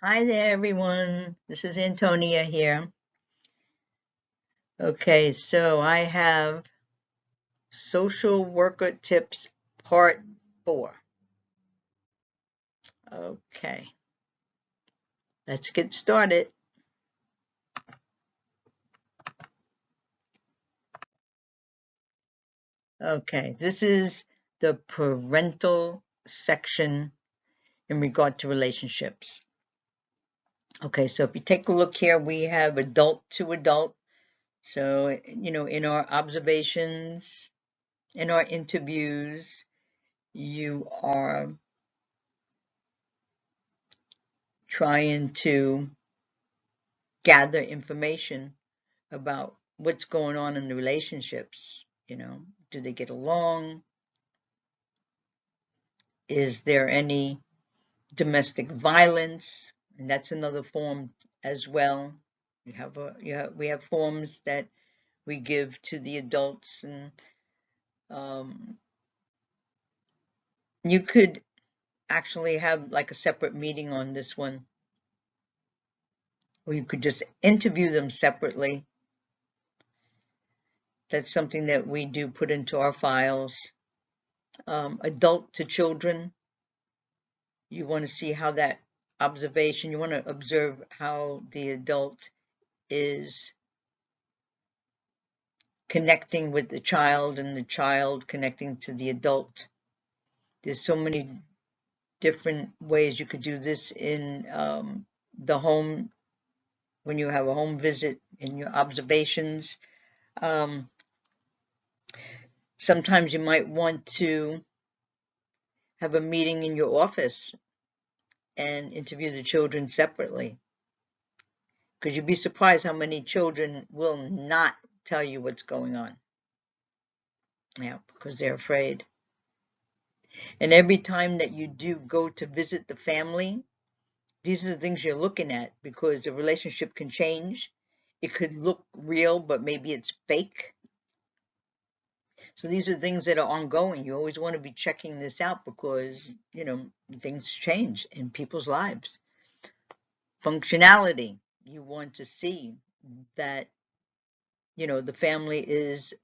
Hi there, everyone. This is Antonia here. Okay, so I have Social Worker Tips Part 4. Okay, let's get started. Okay, this is the parental section in regard to relationships. Okay, so if you take a look here, we have adult to adult. So, in our observations, in our interviews, you are trying to gather information about what's going on in the relationships. Do they get along? Is there any domestic violence? And that's another form as well. We have forms that we give to the adults, and you could actually have like a separate meeting on this one, or you could just interview them separately. That's something that we do put into our files. Adult to children, you want to see how that observation, you want to observe how the adult is connecting with the child and the child connecting to the adult. There's so many different ways you could do this in the home, when you have a home visit, in your observations. Sometimes you might want to have a meeting in your office and interview the children separately, because you'd be surprised how many children will not tell you what's going on. Yeah, because they're afraid. And every time that you do go to visit the family, these are the things you're looking at, because the relationship can change. It could look real, but maybe it's fake. So these are things that are ongoing. You always want to be checking this out, because, things change in people's lives. Functionality. You want to see that, the family is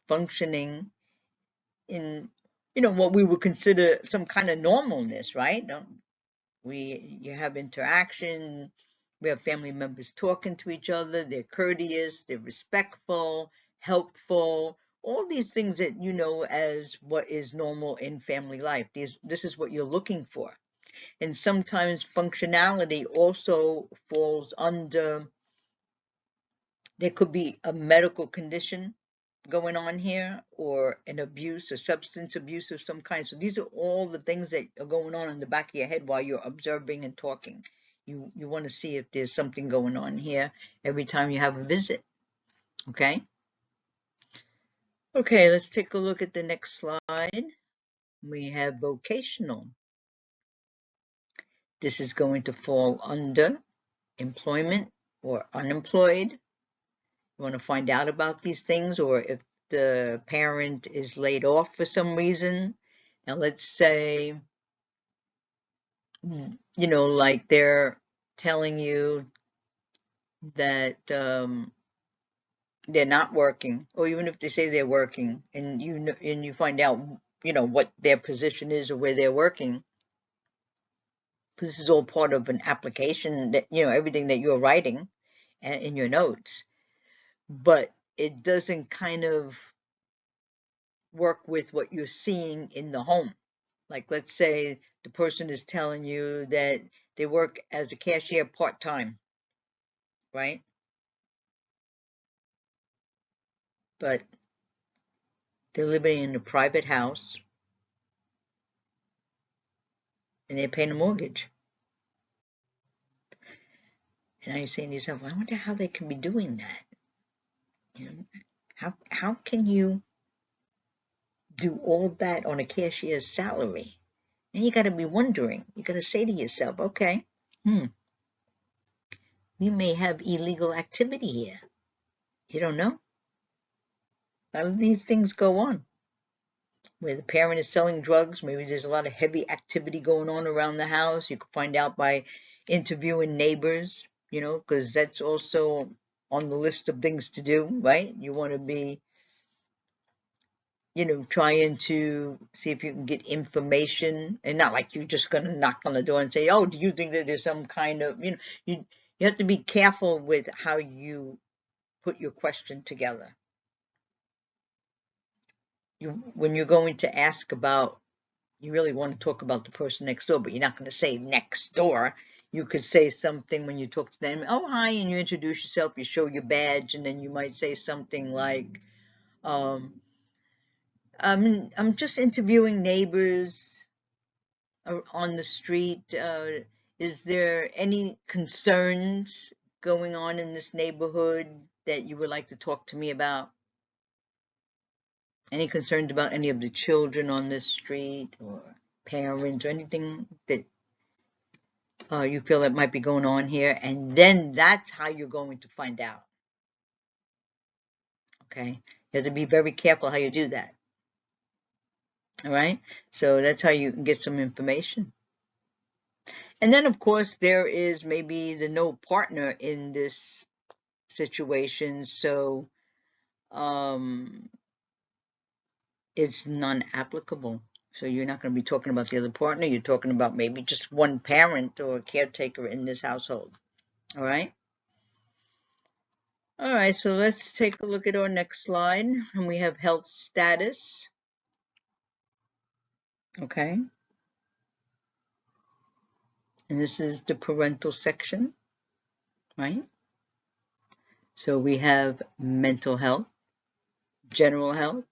functioning in, what we would consider some kind of normalness, right? You have interaction, we have family members talking to each other, they're courteous, they're respectful, helpful, all these things that you know as what is normal in family life. This is what you're looking for. And sometimes functionality also falls under, there could be a medical condition going on here, or an abuse or substance abuse of some kind. So these are all the things that are going on in the back of your head while you're observing and talking. You want to see if there's something going on here every time you have a visit. Okay, let's take a look at the next slide. We have vocational. This is going to fall under employment or unemployed. You want to find out about these things, or if the parent is laid off for some reason. Now, let's say, like they're telling you that they're not working, or even if they say they're working, and you find out, what their position is or where they're working, because this is all part of an application, that, everything that you're writing and in your notes, but it doesn't kind of work with what you're seeing in the home. Like, let's say the person is telling you that they work as a cashier part-time, right? But they're living in a private house and they're paying a mortgage. And now you're saying to yourself, I wonder how they can be doing that. How can you do all that on a cashier's salary? And you got to be wondering. You got to say to yourself, okay, we may have illegal activity here. You don't know. A lot of these things go on. where the parent is selling drugs. Maybe there's a lot of heavy activity going on around the house. You can find out by interviewing neighbors, because that's also on the list of things to do, right? You want to be, trying to see if you can get information, and not like you're just going to knock on the door and say, oh, do you think that there's some kind of, you have to be careful with how you put your question together. When you're going to ask about, you really want to talk about the person next door, but you're not going to say next door. You could say something when you talk to them, oh, hi, and you introduce yourself, you show your badge, and then you might say something like, um, I'm just interviewing neighbors on the street. Is there any concerns going on in this neighborhood that you would like to talk to me about? Any concerns about any of the children on this street, or parents, or anything that you feel that might be going on here? And then that's how you're going to find out. Okay? You have to be very careful how you do that. All right? So that's how you can get some information. And then, of course, there is maybe the no partner in this situation. So it's non-applicable. So you're not going to be talking about the other partner. You're talking about maybe just one parent or caretaker in this household. All right? All right, so let's take a look at our next slide. And we have health status. Okay. And this is the parental section, right? So we have mental health, general health,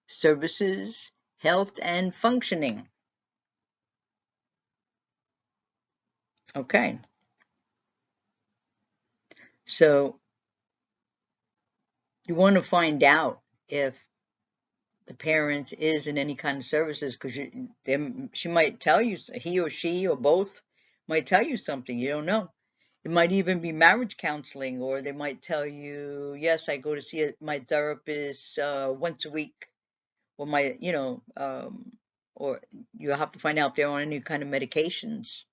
services, health, and functioning. Okay. So you want to find out if the parent is in any kind of services, because she might tell you, he or she or both might tell you something you don't know. It might even be marriage counseling, or they might tell you, yes, I go to see my therapist once a week, or or you have to find out if they're on any kind of medications.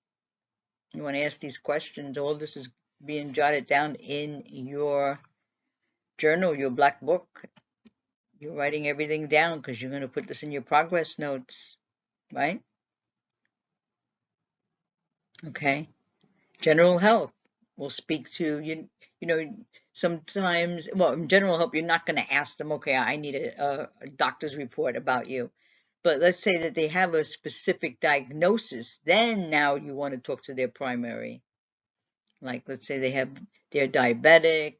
You want to ask these questions. All this is being jotted down in your journal, your black book. You're writing everything down because you're going to put this in your progress notes, right? Okay. General health will speak to you. Sometimes, well, in general health, you're not going to ask them, okay, I need a doctor's report about you. But let's say that they have a specific diagnosis. Then now you want to talk to their primary. Like, let's say they're diabetic.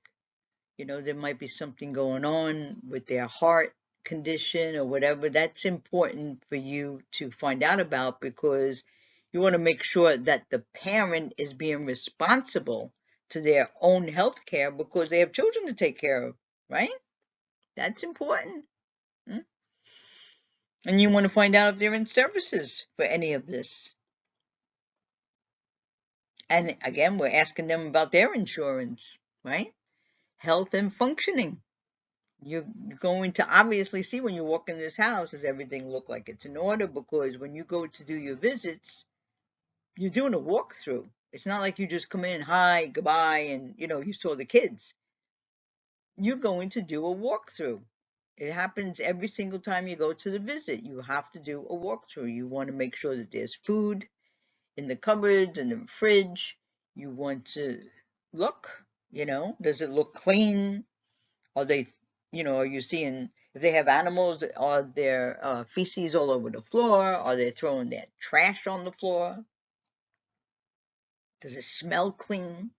There might be something going on with their heart condition or whatever. That's important for you to find out about, because you want to make sure that the parent is being responsible to their own health care, because they have children to take care of, right? That's important. And you want to find out if they're in services for any of this. And again, we're asking them about their insurance, right? Health and functioning. You're going to obviously see when you walk in this house, does everything look like it's in order? Because when you go to do your visits, you're doing a walkthrough. It's not like you just come in, hi, goodbye, and you saw the kids. You're going to do a walkthrough. It happens every single time you go to the visit. You have to do a walkthrough. You want to make sure that there's food in the cupboards and the fridge. You want to look, does it look clean? Are they, are you seeing, if they have animals, are there feces all over the floor? Are they throwing their trash on the floor? Does it smell clean?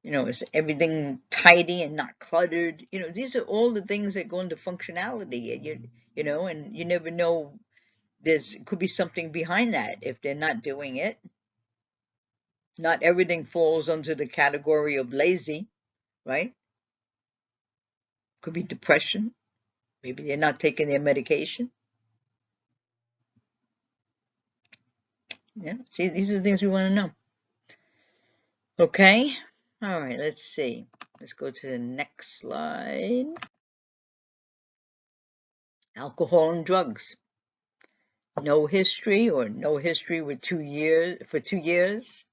Is everything tidy and not cluttered? These are all the things that go into functionality. And you never know, could be something behind that if they're not doing it. Not everything falls under the category of lazy, right? Could be depression. Maybe they're not taking their medication. Yeah, see, these are the things we want to know. Okay, all right, let's see. Let's go to the next slide. Alcohol and drugs. No history or no history with 2 years, for 2 years.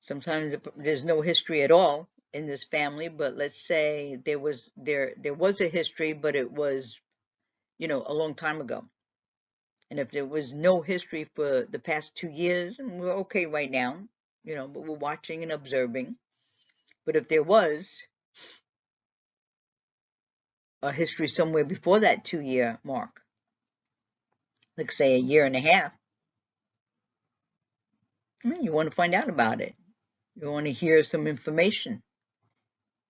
Sometimes there's no history at all in this family, but let's say there was a history, but it was, a long time ago. And if there was no history for the past 2 years, we're okay right now, but we're watching and observing. But if there was a history somewhere before that 2 year mark, like say a year and a half, you want to find out about it. You want to hear some information.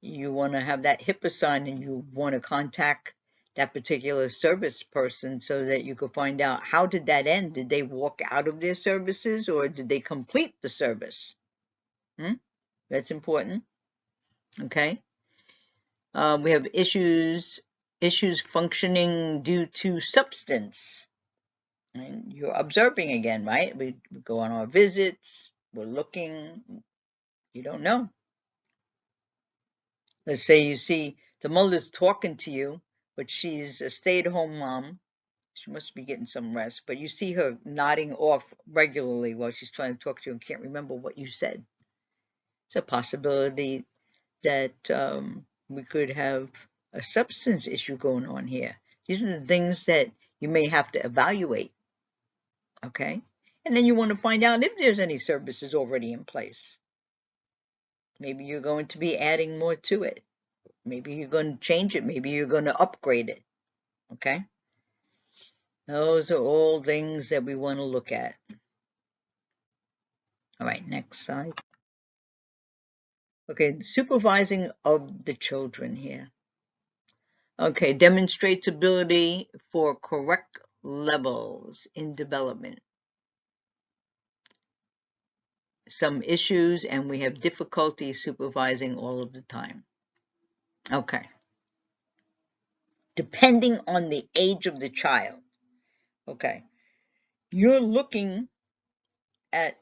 You want to have that HIPAA sign, and you want to contact that particular service person so that you could find out, how did that end? Did they walk out of their services, or did they complete the service? That's important. Okay. We have issues functioning due to substance. And you're observing again, right? We go on our visits, we're looking, you don't know. Let's say you see the mother's talking to you, but she's a stay-at-home mom. She must be getting some rest, but you see her nodding off regularly while she's trying to talk to you and can't remember what you said. It's a possibility that we could have a substance issue going on here. These are the things that you may have to evaluate, okay? And then you want to find out if there's any services already in place. Maybe you're going to be adding more to it. Maybe you're going to change it. Maybe you're going to upgrade it, okay? Those are all things that we want to look at. All right, next slide. Okay, supervising of the children here. Okay, demonstrates ability for correct levels in development. Some issues, and we have difficulty supervising all of the time. Okay. Depending on the age of the child. Okay. You're looking at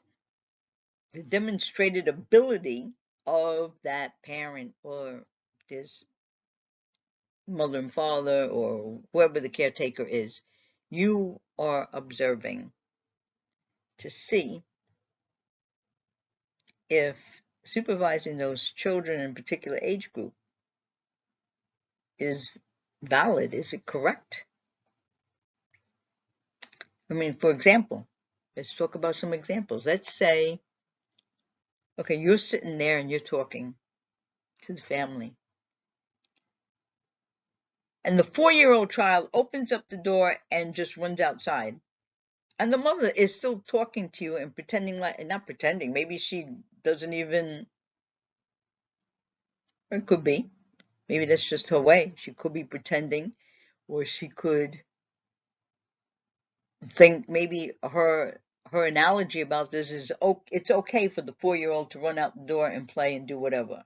the demonstrated ability of that parent, or this mother and father, or whoever the caretaker is. You are observing to see if supervising those children in a particular age group is valid. Is it correct? I mean, for example, let's talk about some examples. Let's say, okay, you're sitting there and you're talking to the family, and the 4-year-old child opens up the door and just runs outside. And the mother is still talking to you and pretending like, not pretending, maybe she doesn't even, or it could be, maybe that's just her way. She could be pretending, or she could think maybe her analogy about this is, oh, it's okay for the 4-year-old to run out the door and play and do whatever.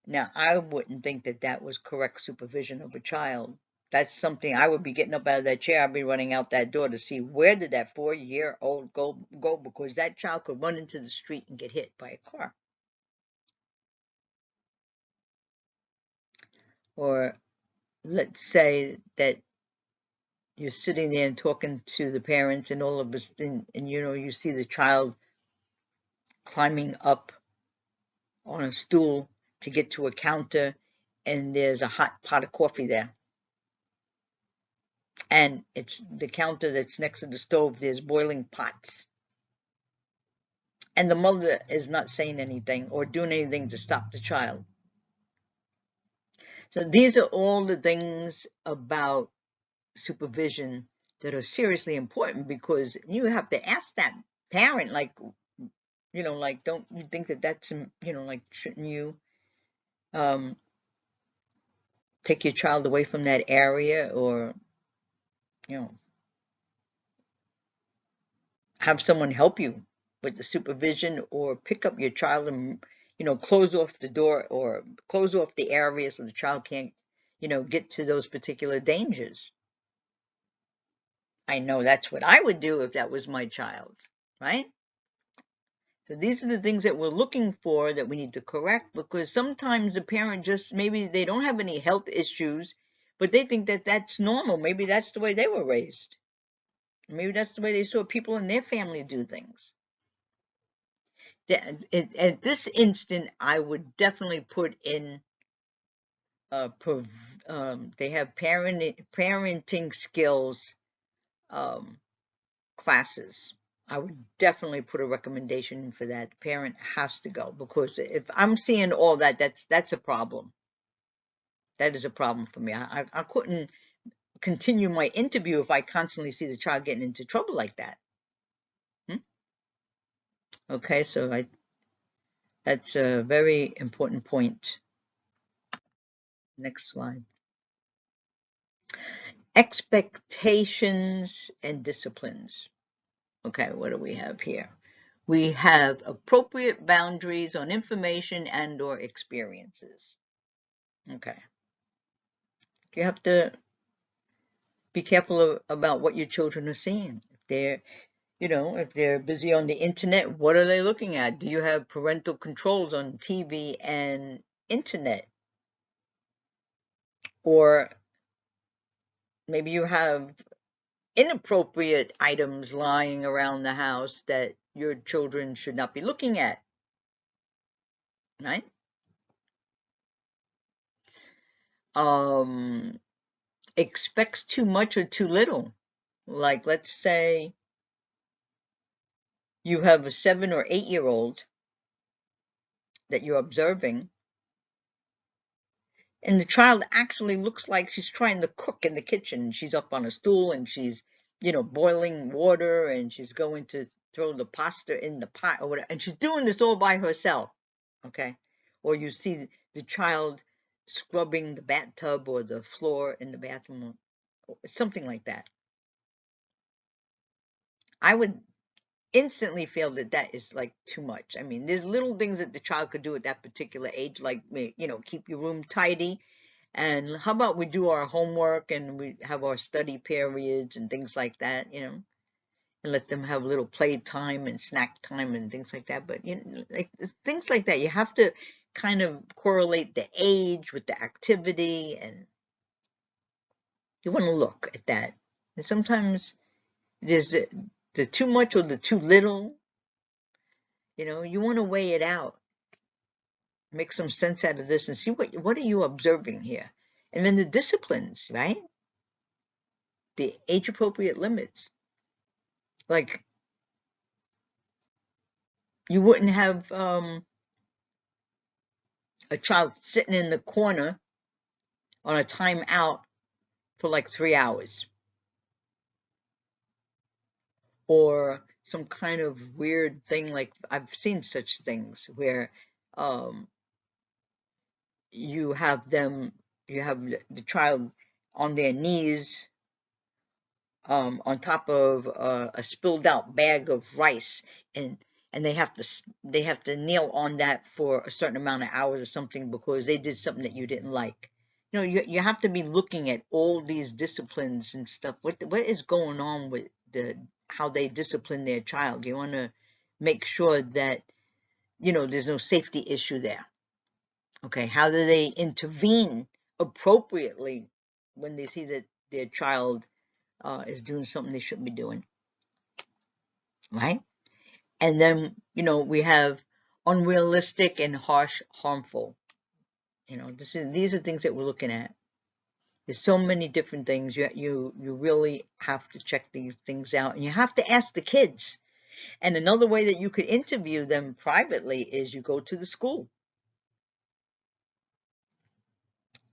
Now, I wouldn't think that that was correct supervision of a child. That's something I would be getting up out of that chair. I'd be running out that door to see where did that 4-year-old go, because that child could run into the street and get hit by a car. Or let's say that you're sitting there and talking to the parents, and all of a sudden, and you see the child climbing up on a stool to get to a counter, and there's a hot pot of coffee there. And it's the counter that's next to the stove, there's boiling pots. And the mother is not saying anything or doing anything to stop the child. So these are all the things about supervision that are seriously important, because you have to ask that parent, like, like, don't you think that that's, like, shouldn't you take your child away from that area, or, have someone help you with the supervision, or pick up your child and, close off the door or close off the area so the child can't, get to those particular dangers. I know that's what I would do if that was my child, right? So these are the things that we're looking for that we need to correct, because sometimes the parent just, maybe they don't have any health issues, but they think that that's normal. Maybe that's the way they were raised. Maybe that's the way they saw people in their family do things. At this instant, I would definitely put in, they have parenting skills classes. I would definitely put a recommendation in for that. The parent has to go, because if I'm seeing all that, that's a problem. That is a problem for me. I couldn't continue my interview if I constantly see the child getting into trouble like that. Okay, so that's a very important point. Next slide. Expectations and disciplines. Okay, what do we have here? We have appropriate boundaries on information and/or experiences. Okay. You have to be careful about what your children are seeing. If they're busy on the internet, what are they looking at? Do you have parental controls on TV and internet? Or maybe you have inappropriate items lying around the house that your children should not be looking at, right? Expects too much or too little. Like, let's say you have a 7 or 8-year-old that you're observing, and the child actually looks like she's trying to cook in the kitchen. She's up on a stool and she's, boiling water, and she's going to throw the pasta in the pot or whatever. And she's doing this all by herself, okay? Or you see the child scrubbing the bathtub or the floor in the bathroom, or something like that. I would instantly feel that is like too much. I mean, there's little things that the child could do at that particular age, like, keep your room tidy. And how about we do our homework and we have our study periods and things like that, and let them have a little play time and snack time and things like that. But, like things like that, you have to kind of correlate the age with the activity, and you want to look at that. And sometimes there's the too much or the too little, you want to weigh it out, make some sense out of this and see what are you observing here. And then the disciplines, right? The age-appropriate limits. Like, you wouldn't have a child sitting in the corner on a timeout for like 3 hours. Or some kind of weird thing, like I've seen such things where you have the child on their knees on top of a spilled out bag of rice, and they have to kneel on that for a certain amount of hours or something because they did something that you didn't like. You have to be looking at all these disciplines and stuff. What is going on with how they discipline their child? You want to make sure that there's no safety issue there. Okay, how do they intervene appropriately when they see that their child is doing something they shouldn't be doing, right? And then, we have unrealistic and harsh, harmful. These are things that we're looking at. There's so many different things. You really have to check these things out, and you have to ask the kids. And another way that you could interview them privately is you go to the school.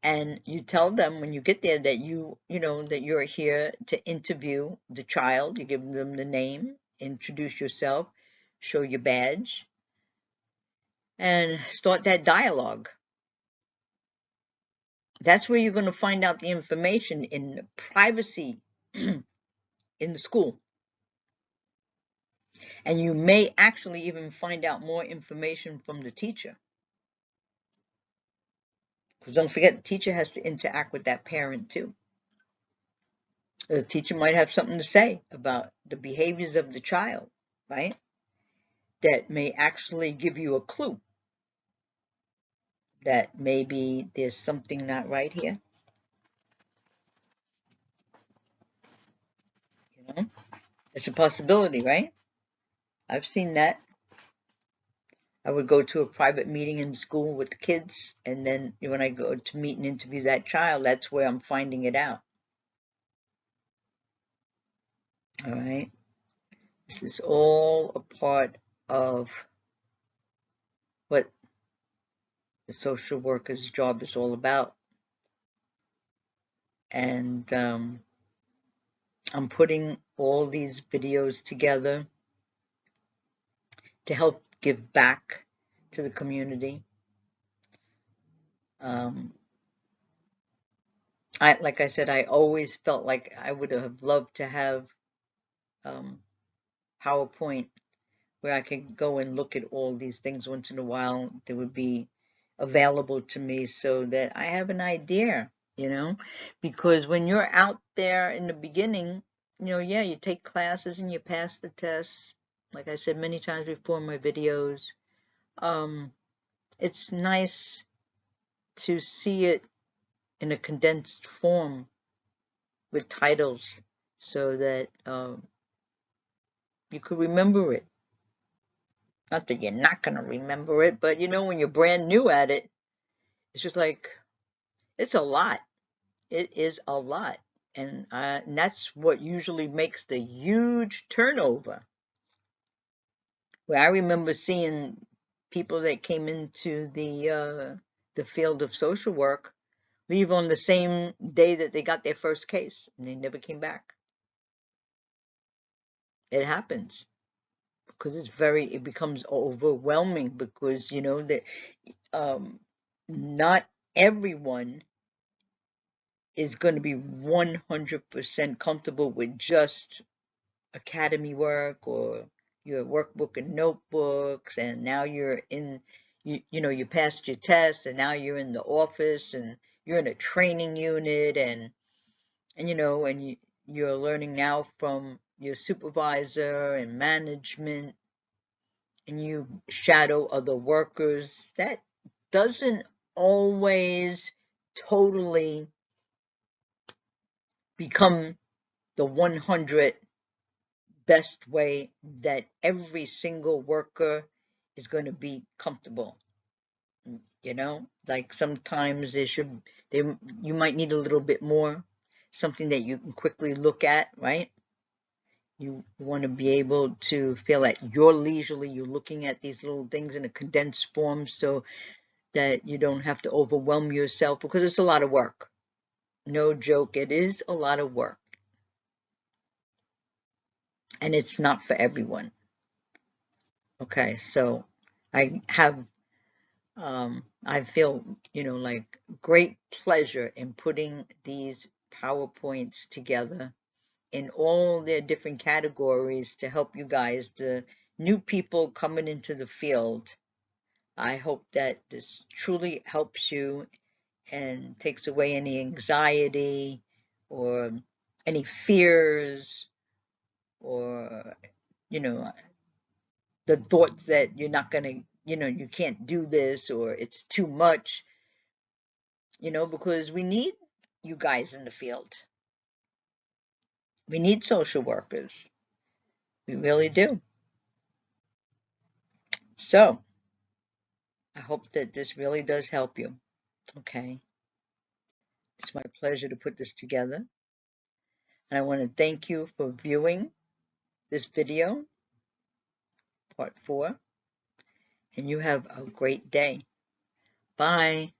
And you tell them when you get there that that you're here to interview the child. You give them the name, introduce yourself, show your badge, and start that dialogue. That's where you're going to find out the information in privacy in the school. And you may actually even find out more information from the teacher. Because don't forget, the teacher has to interact with that parent too. The teacher might have something to say about the behaviors of the child, right? That may actually give you a clue that maybe there's something not right here. know? It's a possibility, right? I've seen that. I would go to a private meeting in school with the kids, and then when I go to meet and interview that child, that's where I'm finding it out. All right. This is all a part of what the social worker's job is all about. And I'm putting all these videos together to help give back to the community. Like I said, I always felt like I would have loved to have PowerPoint where I could go and look at all these things once in a while. They would be available to me so that I have an idea, because when you're out there in the beginning, yeah, you take classes and you pass the tests. Like I said many times before in my videos, it's nice to see it in a condensed form with titles so that you could remember it. Not that you're not going to remember it, but when you're brand new at it, it's just like, it's a lot. It is a lot. And that's what usually makes the huge turnover. Where I remember seeing people that came into the field of social work leave on the same day that they got their first case, and they never came back. It happens because it becomes overwhelming because that not everyone is going to be 100% comfortable with just academy work or your workbook and notebooks, and now you're in, you passed your test, and now you're in the office, and you're in a training unit, and you're learning now from your supervisor and management, and you shadow other workers. That doesn't always totally become the 100 best way that every single worker is going to be comfortable. Like sometimes you might need a little bit more, something that you can quickly look at, right? You want to be able to feel at your leisurely, you're looking at these little things in a condensed form so that you don't have to overwhelm yourself, because it's a lot of work. No joke, it is a lot of work. And it's not for everyone. Okay, so I have I feel, like great pleasure in putting these PowerPoints together in all their different categories to help you guys, the new people coming into the field. I hope that this truly helps you and takes away any anxiety or any fears or, the thoughts that you're not going to, you can't do this or it's too much. Because we need you guys in the field. We need social workers. We really do. So, I hope that this really does help you. Okay. It's my pleasure to put this together. And I want to thank you for viewing this video, part 4. And you have a great day. Bye.